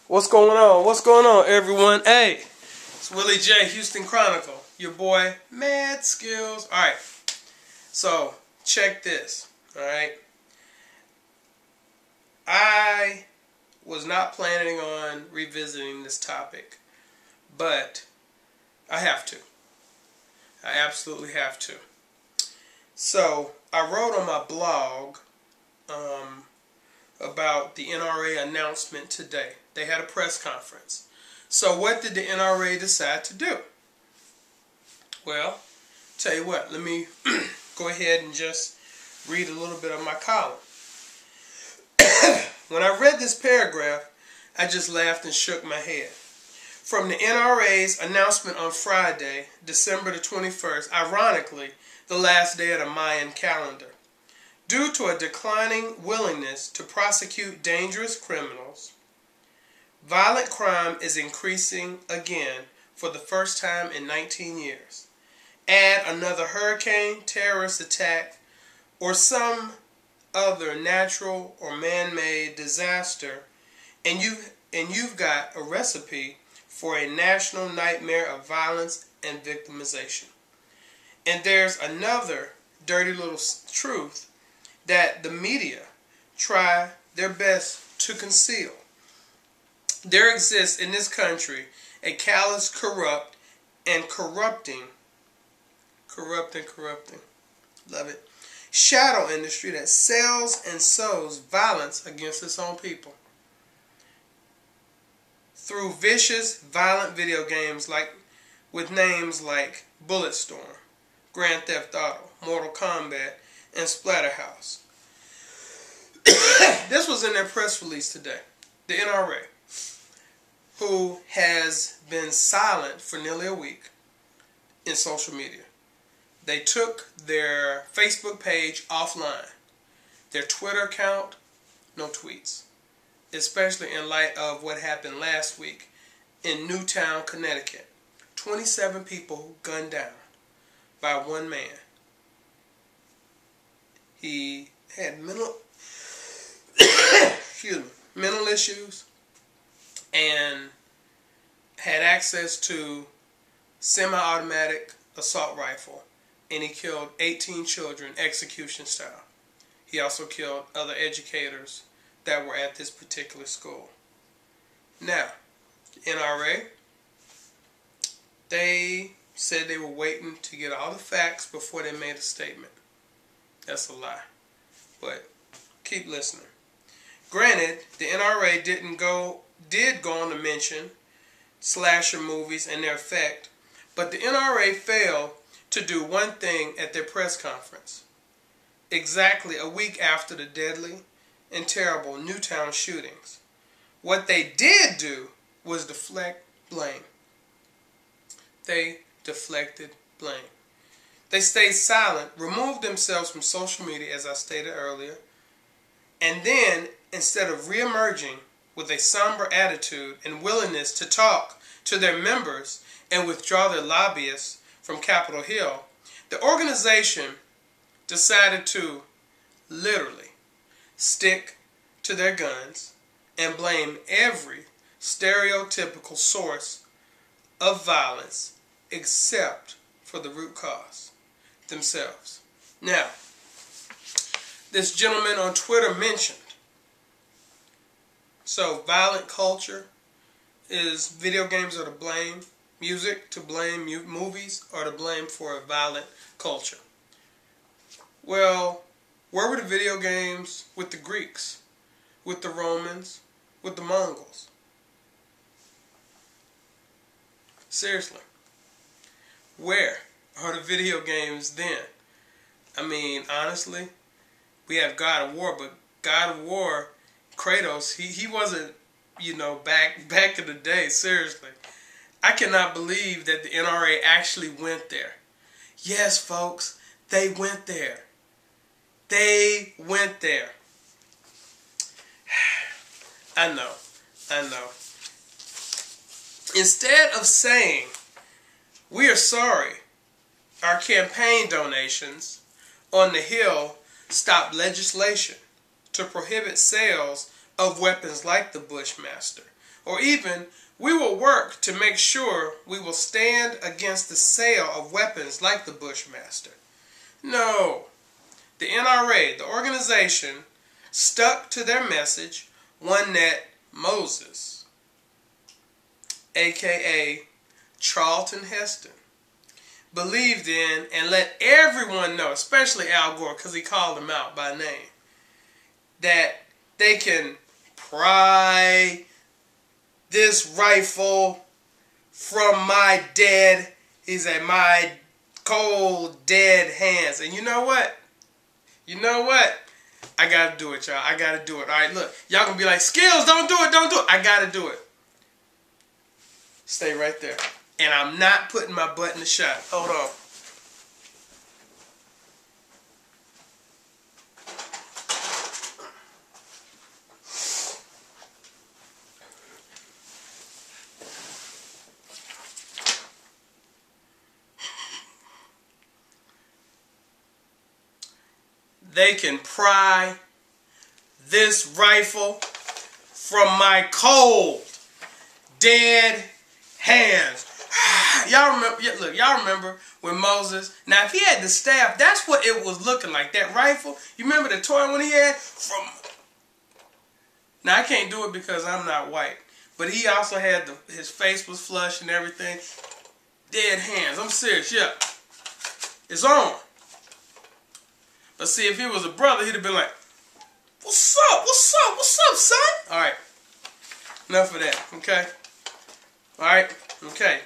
What's going on? What's going on, everyone? Hey, it's Willie J, Houston Chronicle. Your boy, Mad Skills. Alright, so check this. Alright, I was not planning on revisiting this topic, but I have to. I absolutely have to. So, I wrote on my blog about the NRA announcement today. They had a press conference. So what did the NRA decide to do? Well, tell you what, let me go ahead and just read a little bit of my column. When I read this paragraph, I just laughed and shook my head. From the NRA's announcement on Friday, December the 21st, ironically, the last day of the Mayan calendar. Due to a declining willingness to prosecute dangerous criminals, violent crime is increasing again for the first time in 19 years. Add another hurricane, terrorist attack, or some other natural or man-made disaster, and you've got a recipe for a national nightmare of violence and victimization. And there's another dirty little truth that the media try their best to conceal. There exists in this country a callous, corrupt, and corrupting, love it, shadow industry that sells and sows violence against its own people. Through vicious, violent video games with names like Bulletstorm, Grand Theft Auto, Mortal Kombat, and Splatterhouse. This was in their press release today. The NRA, who has been silent for nearly a week in social media. They took their Facebook page offline. Their Twitter account, no tweets. Especially in light of what happened last week in Newtown, Connecticut. 27 people gunned down by one man. He had mental issues and had access to semi-automatic assault rifle, and he killed 18 children execution style. He also killed other educators that were at this particular school. Now, NRA, they said they were waiting to get all the facts before they made a statement. That's a lie. But keep listening. Granted, the NRA did go on to mention slasher movies and their effect, but the NRA failed to do one thing at their press conference. Exactly a week after the deadly and terrible Newtown shootings. What they did do was deflect blame. They deflected blame. They stayed silent, removed themselves from social media, as I stated earlier, and then, instead of re-emerging with a somber attitude and willingness to talk to their members and withdraw their lobbyists from Capitol Hill, the organization decided to literally stick to their guns and blame every stereotypical source of violence except for the root cause themselves. Now, this gentleman on Twitter mentioned, so violent culture is video games are to blame, music to blame, movies are to blame for a violent culture. Well, where were the video games with the Greeks, with the Romans, with the Mongols? Seriously. Where are the video games then? I mean, honestly, we have God of War, but God of War, Kratos, he wasn't, back in the day, seriously. I cannot believe that the NRA actually went there. Yes, folks, they went there. They went there. I know. Instead of saying, we are sorry, our campaign donations on the Hill stopped legislation to prohibit sales of weapons like the Bushmaster, Or even, we will work to make sure we will stand against the sale of weapons like the Bushmaster. No. The NRA, the organization, stuck to their message, one that Moses, a.k.a. Charlton Heston, believed in and let everyone know, especially Al Gore, because he called him out by name, that they can pry this rifle from my dead, he said, my cold, dead hands. And you know what? You know what? I gotta do it, y'all. I gotta do it. Alright, look. Y'all gonna be like, Skills, don't do it, don't do it. I gotta do it. Stay right there. And I'm not putting my butt in the shot. Hold on. They can pry this rifle from my cold, dead hands. Y'all remember? Look, y'all remember when Moses? Now, if he had the staff, that's what it was looking like. That rifle. You remember the toy when he had from? Now I can't do it because I'm not white, but he also had his face was flush and everything. Dead hands. I'm serious. Yeah, it's on. But see, if he was a brother, he'd have been like, "What's up? What's up? What's up, son?" All right. Enough of that. Okay. All right. Okay.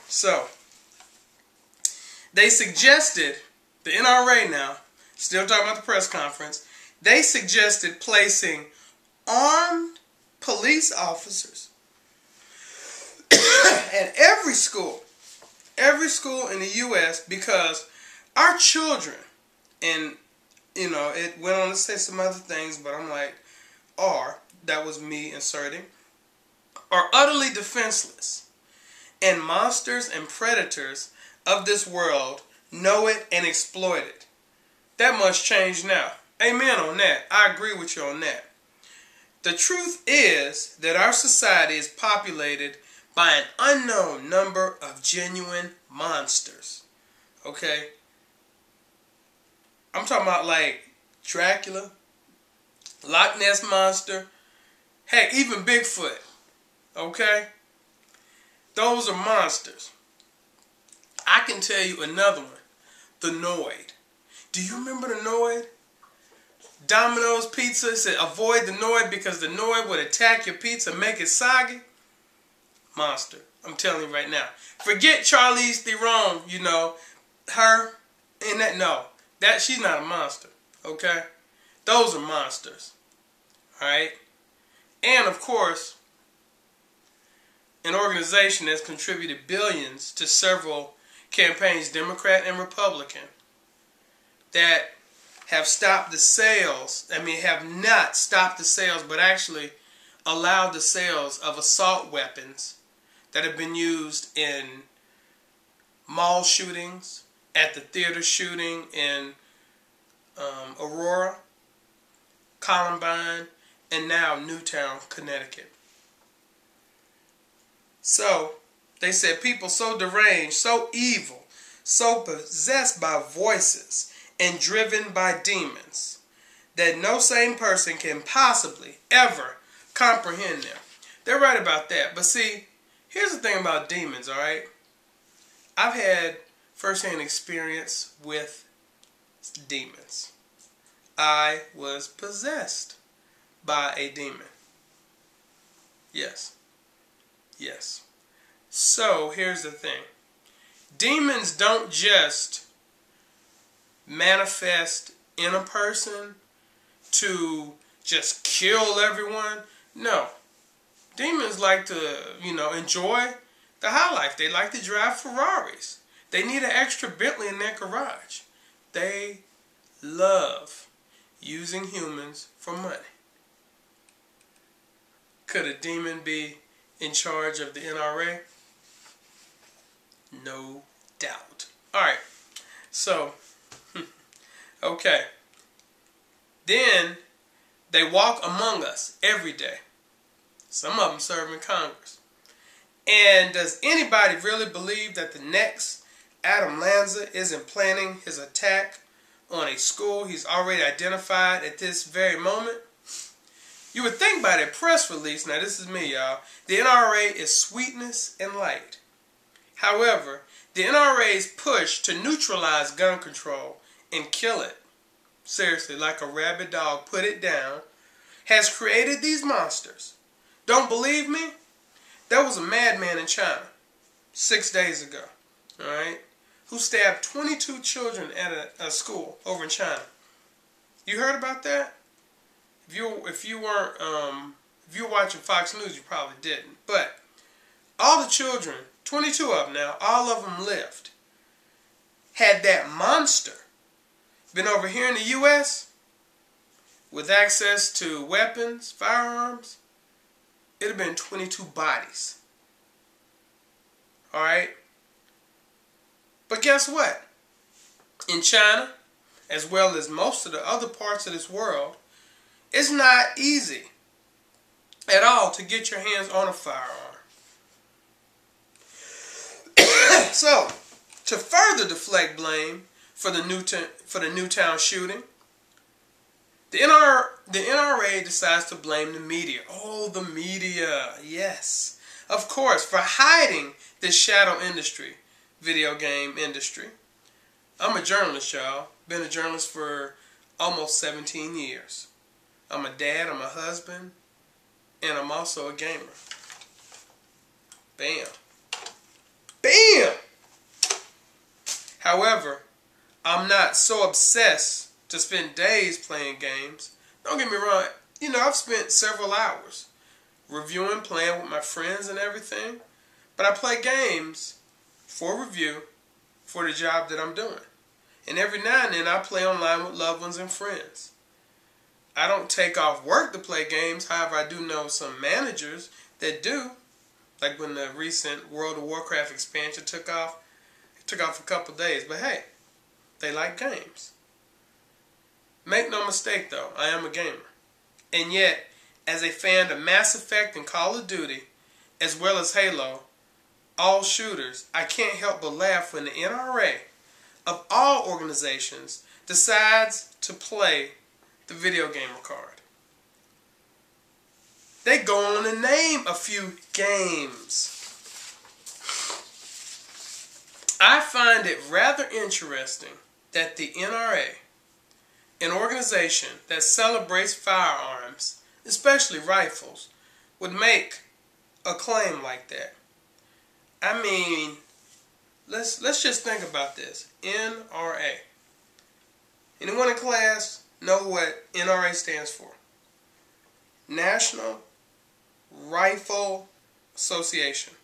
So, they suggested, the NRA now, still talking about the press conference, they suggested placing armed police officers at every school in the U.S. because our children, and, you know, it went on to say some other things, but I'm like, that was me inserting, are utterly defenseless. And monsters and predators of this world know it and exploit it. That must change now. Amen on that. I agree with you on that. The truth is that our society is populated by an unknown number of genuine monsters. Okay? I'm talking about like Dracula, Loch Ness Monster, heck, even Bigfoot. Okay? Those are monsters. I can tell you another one. The Noid. Do you remember the Noid? Domino's Pizza said avoid the Noid because the Noid would attack your pizza and make it soggy. Monster. I'm telling you right now. Forget Charlize Theron, you know, her and that. No, she's not a monster. Okay? Those are monsters. Alright? And of course, an organization that's contributed billions to several campaigns, Democrat and Republican, that have stopped the sales, have not stopped the sales, but actually allowed the sales of assault weapons that have been used in mall shootings, at the theater shooting in Aurora, Columbine, and now Newtown, Connecticut. So, they said people so deranged, so evil, so possessed by voices and driven by demons that no sane person can possibly ever comprehend them. They're right about that. But see, here's the thing about demons, alright? I've had first-hand experience with demons. I was possessed by a demon. Yes. Yes. So, here's the thing. Demons don't just manifest in a person to just kill everyone. No. Demons like to, enjoy the high life. They like to drive Ferraris. They need an extra Bentley in their garage. They love using humans for money. Could a demon be in charge of the NRA? No doubt. Alright, so, okay. Then, they walk among us every day. Some of them serve in Congress. And does anybody really believe that the next Adam Lanza isn't planning his attack on a school he's already identified at this very moment? You would think by their press release, now this is me, y'all, the NRA is sweetness and light. However, the NRA's push to neutralize gun control and kill it, seriously, like a rabid dog, put it down, has created these monsters. Don't believe me? There was a madman in China 6 days ago, alright, who stabbed 22 children at a school over in China. You heard about that? If you were watching Fox News, you probably didn't. But all the children, 22 of them now, all of them lived. Had that monster been over here in the U.S. with access to weapons, firearms, it would have been 22 bodies. Alright? But guess what? In China, as well as most of the other parts of this world, it's not easy at all to get your hands on a firearm. So, to further deflect blame for the Newtown shooting, the NRA decides to blame the media. Oh, the media, yes. Of course, for hiding this shadow industry, video game industry. I'm a journalist, y'all. Been a journalist for almost 17 years. I'm a dad, I'm a husband, and I'm also a gamer. Bam. Bam! However, I'm not so obsessed to spend days playing games. Don't get me wrong, you know, I've spent several hours reviewing, playing with my friends and everything. But I play games for review for the job that I'm doing. And every now and then I play online with loved ones and friends. I don't take off work to play games. However, I do know some managers that do. Like when the recent World of Warcraft expansion took off. It took off a couple days. But hey, they like games. Make no mistake though, I am a gamer. And yet, as a fan of Mass Effect and Call of Duty, as well as Halo, all shooters, I can't help but laugh when the NRA, of all organizations, decides to play the video gamer card. They go on to name a few games. I find it rather interesting that the NRA, an organization that celebrates firearms, especially rifles, would make a claim like that. I mean, let's just think about this. NRA. Anyone in class know what NRA stands for? National Rifle Association.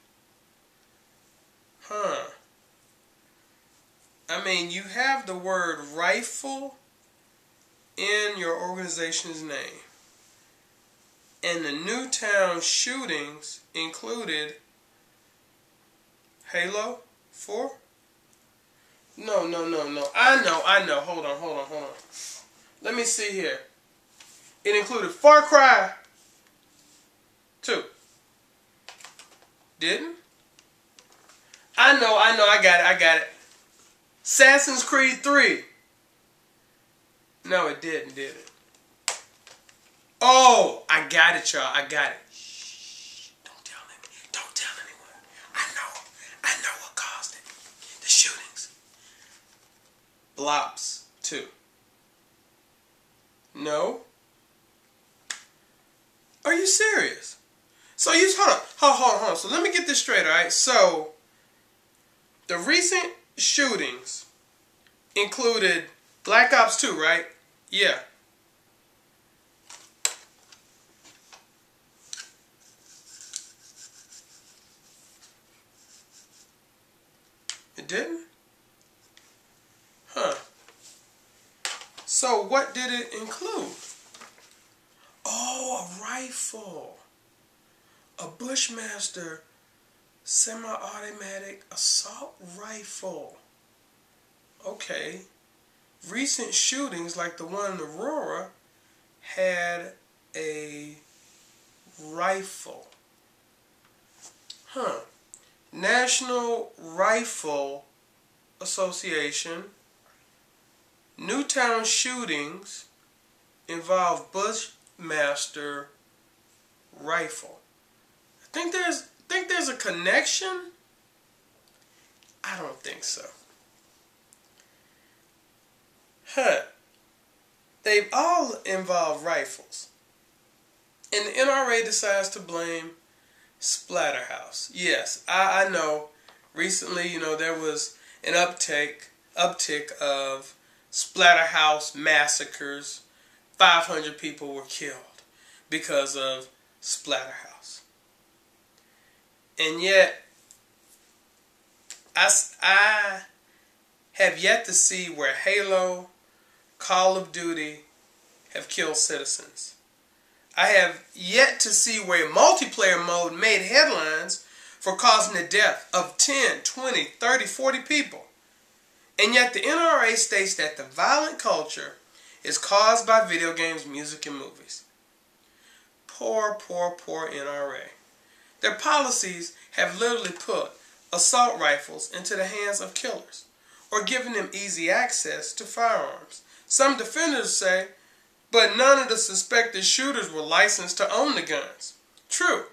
I mean, you have the word rifle in your organization's name. And the Newtown shootings included Halo 4? No. I know. Hold on. Let me see here. It included Far Cry 2. Didn't? I know. I got it. Assassin's Creed 3. No, it didn't, did it? Oh, I got it, y'all. I got it. Shh. Don't tell anyone. I know what caused it. The shootings. Blops 2. No? Are you serious? So you hold on. So let me get this straight, alright? So the recent shootings included Black Ops 2, right? Yeah. It didn't? Huh. So what did it include? Oh, a rifle. A Bushmaster semi-automatic assault rifle. Okay. Recent shootings like the one in Aurora had a rifle. National Rifle Association. Newtown shootings involve Bushmaster rifle. I think there's a connection. I don't think so. They all involve rifles. And the NRA decides to blame Splatterhouse. Yes, I know. Recently, there was an uptick of Splatterhouse massacres. 500 people were killed because of Splatterhouse. And yet, I have yet to see where Halo, Call of Duty have killed citizens. I have yet to see where multiplayer mode made headlines for causing the death of 10, 20, 30, 40 people. And yet the NRA states that the violent culture is caused by video games, music, and movies. Poor, poor, poor NRA. Their policies have literally put assault rifles into the hands of killers, or given them easy access to firearms. Some defenders say, but none of the suspected shooters were licensed to own the guns. True,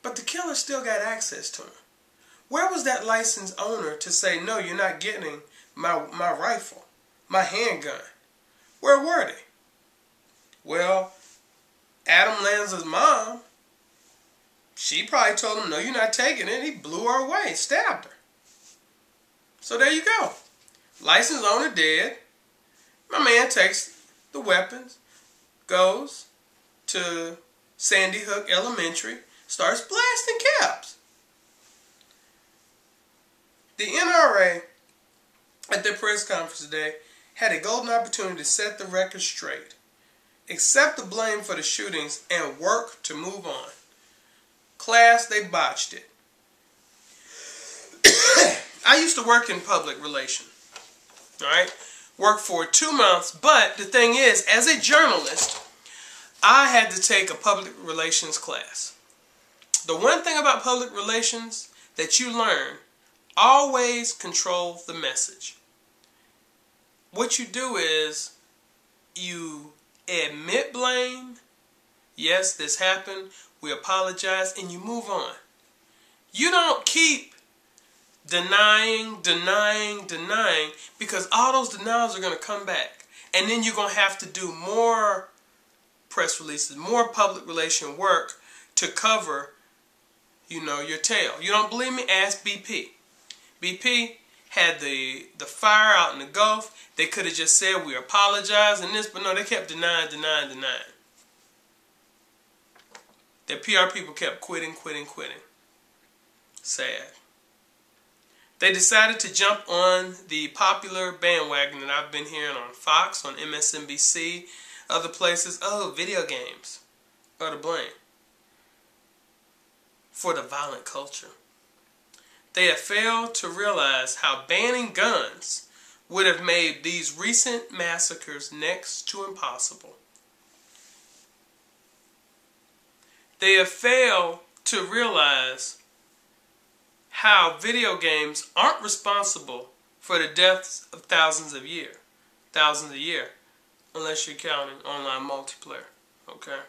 but the killer still got access to them. Where was that licensed owner to say, no, you're not getting my rifle, my handgun? Where were they? Well, Adam Lanza's mom, she probably told him, no, you're not taking it. He blew her away, stabbed her. So there you go. Licensed owner dead. My man takes the weapons, goes to Sandy Hook Elementary, starts blasting caps. The NRA, at their press conference today, had a golden opportunity to set the record straight, accept the blame for the shootings, and work to move on. Class, they botched it. I used to work in public relations. Alright? Worked for 2 months, but the thing is, as a journalist, I had to take a public relations class. The one thing about public relations that you learn, always control the message. What you do is, you admit blame. Yes, this happened. We apologize, and you move on. You don't keep denying, because all those denials are going to come back. And then you're going to have to do more press releases, more public relation work to cover, your tail. You don't believe me? Ask BP. BP had the fire out in the Gulf. They could have just said, we apologize and this, but no, they kept denying. Their PR people kept quitting. Sad. They decided to jump on the popular bandwagon that I've been hearing on Fox, on MSNBC, other places. Oh, video games are to blame for the violent culture. They have failed to realize how banning guns would have made these recent massacres next to impossible. They have failed to realize how video games aren't responsible for the deaths of thousands a year, unless you're counting online multiplayer. Okay,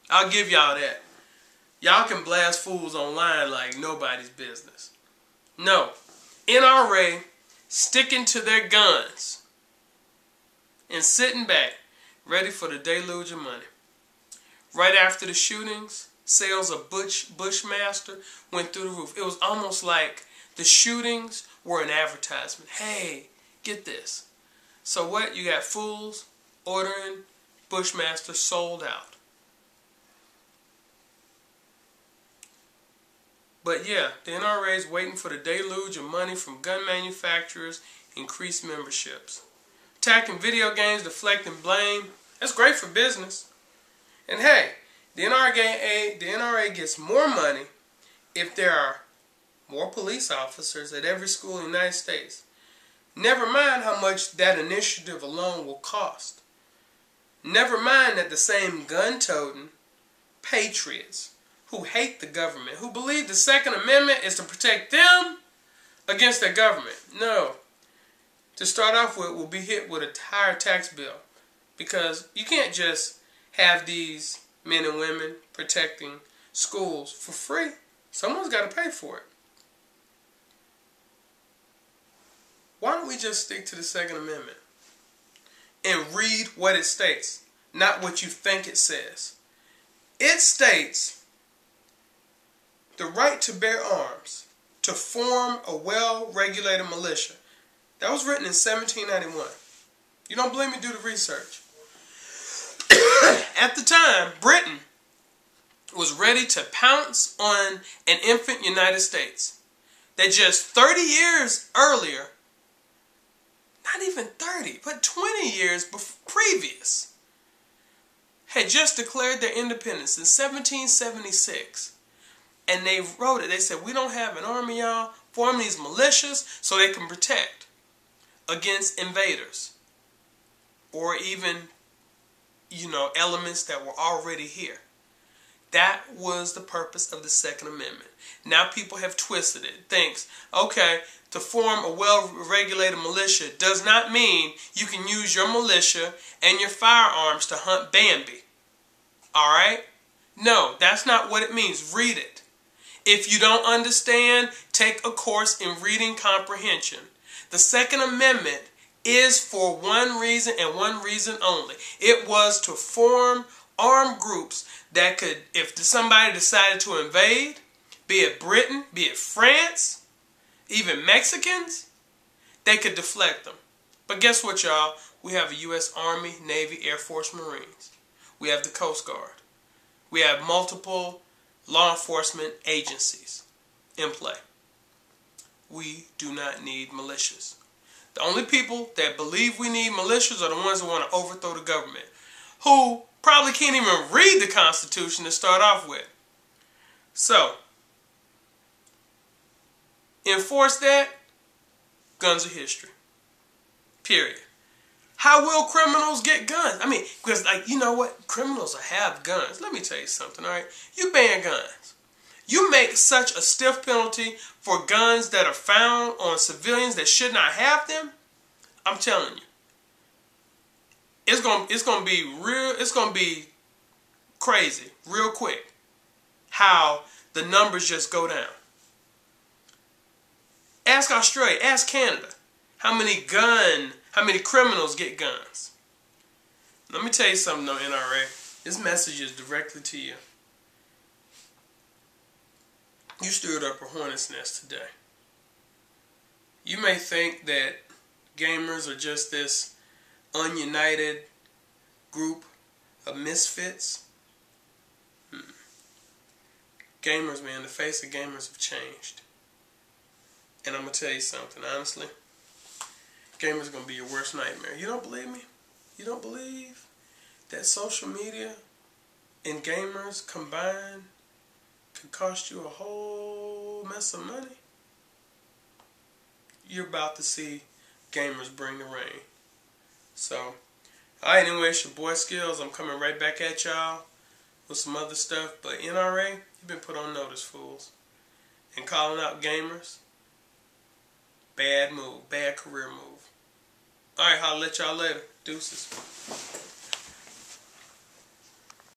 I'll give y'all that. Y'all can blast fools online like nobody's business. No, NRA sticking to their guns and sitting back, ready for the deluge of money. Right after the shootings, sales of Bushmaster went through the roof. It was almost like the shootings were an advertisement. Hey, get this. So what? You got fools ordering Bushmaster sold out. But yeah, the NRA is waiting for the deluge of money from gun manufacturers, increased memberships. Attacking video games, deflecting blame. That's great for business. And hey, the NRA gets more money if there are more police officers at every school in the United States. Never mind how much that initiative alone will cost. Never mind that the same gun-toting patriots who hate the government, who believe the Second Amendment is to protect them against their government. No. To start off with, we'll be hit with a higher tax bill, because you can't just have these men and women protecting schools for free. Someone's got to pay for it. Why don't we just stick to the Second Amendment and read what it states, not what you think it says? It states the right to bear arms, to form a well-regulated militia. That was written in 1791. You don't believe me? Do the research. At the time, Britain was ready to pounce on an infant United States that just 30 years earlier, not even 30, but 20 years previous, had just declared their independence in 1776. And they wrote it. They said, we don't have an army, y'all. Form these militias so they can protect against invaders, or even, elements that were already here. That was the purpose of the Second Amendment. Now people have twisted it. Thinks, okay, to form a well-regulated militia does not mean you can use your militia and your firearms to hunt Bambi. Alright? No, that's not what it means. Read it. If you don't understand, take a course in reading comprehension. The Second Amendment is for one reason and one reason only. It was to form armed groups that could, if somebody decided to invade, be it Britain, be it France, even Mexicans, they could deflect them. But guess what, y'all? We have a U.S. Army, Navy, Air Force, Marines. We have the Coast Guard. We have multiple law enforcement agencies in play. We do not need militias. The only people that believe we need militias are the ones who want to overthrow the government, who probably can't even read the Constitution to start off with. So, enforce that, guns are history. Period. How will criminals get guns? I mean, because, you know what? Criminals have guns. Let me tell you something, all right? You ban guns. You make such a stiff penalty for guns that are found on civilians that should not have them. I'm telling you, it's gonna be real. It's gonna be crazy, real quick, how the numbers just go down. Ask Australia. Ask Canada. How many criminals get guns? Let me tell you something, though, NRA. This message is directly to you. You stirred up a hornet's nest today. You may think that gamers are just this ununited group of misfits. Gamers, man, the face of gamers have changed. And I'm going to tell you something, honestly. Gamers are going to be your worst nightmare. You don't believe me? You don't believe that social media and gamers combined could cost you a whole mess of money? You're about to see gamers bring the rain. So, alright, anyway, it's your boy Skills. I'm coming right back at y'all with some other stuff. But NRA, you've been put on notice, fools. And calling out gamers, bad move, bad career move. Alright, I'll let y'all later. Deuces.